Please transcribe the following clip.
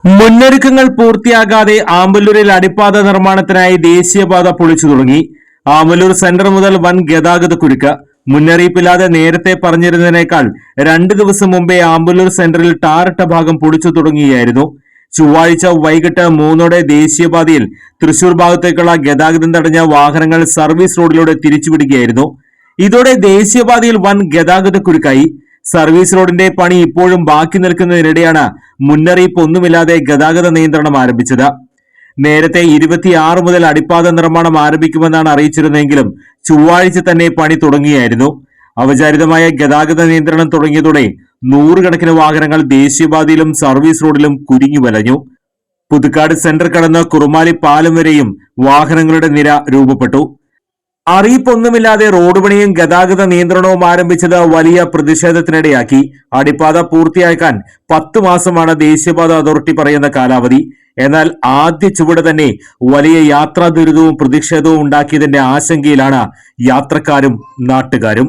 മുന്നൊരുക്കങ്ങൾ പൂർത്തിയാകാതെ ആമ്പല്ലൂരിൽ അടിപ്പാത നിർമ്മാണത്തിനായി ദേശീയപാത പൊളിച്ചു തുടങ്ങി. ആമ്പല്ലൂർ സെന്റർ മുതൽ വൻ ഗതാഗത കുരുക്ക്. മുന്നറിയിപ്പില്ലാതെ നേരത്തെ പറഞ്ഞിരുന്നതിനേക്കാൾ 2 ദിവസം മുമ്പേ ആമ്പല്ലൂർ സെന്ററിൽ ടാറിട്ട ഭാഗം പൊളിച്ചു തുടങ്ങിയായിരുന്നു. ചൊവ്വാഴ്ച വൈകിട്ട് 3 ദേശീയപാതയിൽ തൃശൂർ ഭാഗത്തേക്കുള്ള ഗതാഗതം തടഞ്ഞ വാഹനങ്ങൾ സർവീസ് റോഡിലൂടെ തിരിച്ചുവിടുകയായിരുന്നു. ഇതോടെ ദേശീയപാതയിൽ വൻ ഗതാഗത കുരുക്കായി. സർവീസ് റോഡിന്റെ പണി ഇപ്പോഴും ബാക്കി നിൽക്കുന്നതിനിടെയാണ് മുന്നറിയിപ്പ് ഒന്നുമില്ലാതെ ഗതാഗത നിയന്ത്രണം ആരംഭിച്ചത്. നേരത്തെ 26 മുതൽ അടിപ്പാത നിർമ്മാണം ആരംഭിക്കുമെന്നാണ് അറിയിച്ചിരുന്നെങ്കിലും ചൊവ്വാഴ്ച തന്നെ പണി തുടങ്ങിയായിരുന്നു. ഔപചാരികമായ ഗതാഗത നിയന്ത്രണം തുടങ്ങിയതോടെ 100 കണക്കിന് വാഹനങ്ങൾ ദേശീയപാതയിലും സർവീസ് റോഡിലും കുരുങ്ങി വലഞ്ഞു. പുതുക്കാട് സെന്റർ കടന്ന് കുറുമാലി പാലം വരെയും വാഹനങ്ങളുടെ നിര രൂപപ്പെട്ടു. അറിയിപ്പൊന്നുമില്ലാതെ റോഡ് പണിയും ഗതാഗത നിയന്ത്രണവും ആരംഭിച്ചത് വലിയ പ്രതിഷേധത്തിനിടയാക്കി. അടിപ്പാത പൂർത്തിയാക്കാൻ 10 മാസമാണ് ദേശീയപാത അതോറിറ്റി പറയുന്ന കാലാവധി. എന്നാൽ ആദ്യ ചുവട് തന്നെ വലിയ യാത്രാ ദുരിതവും പ്രതിഷേധവും ഉണ്ടാക്കിയതിന്റെ ആശങ്കയിലാണ് യാത്രക്കാരും നാട്ടുകാരും.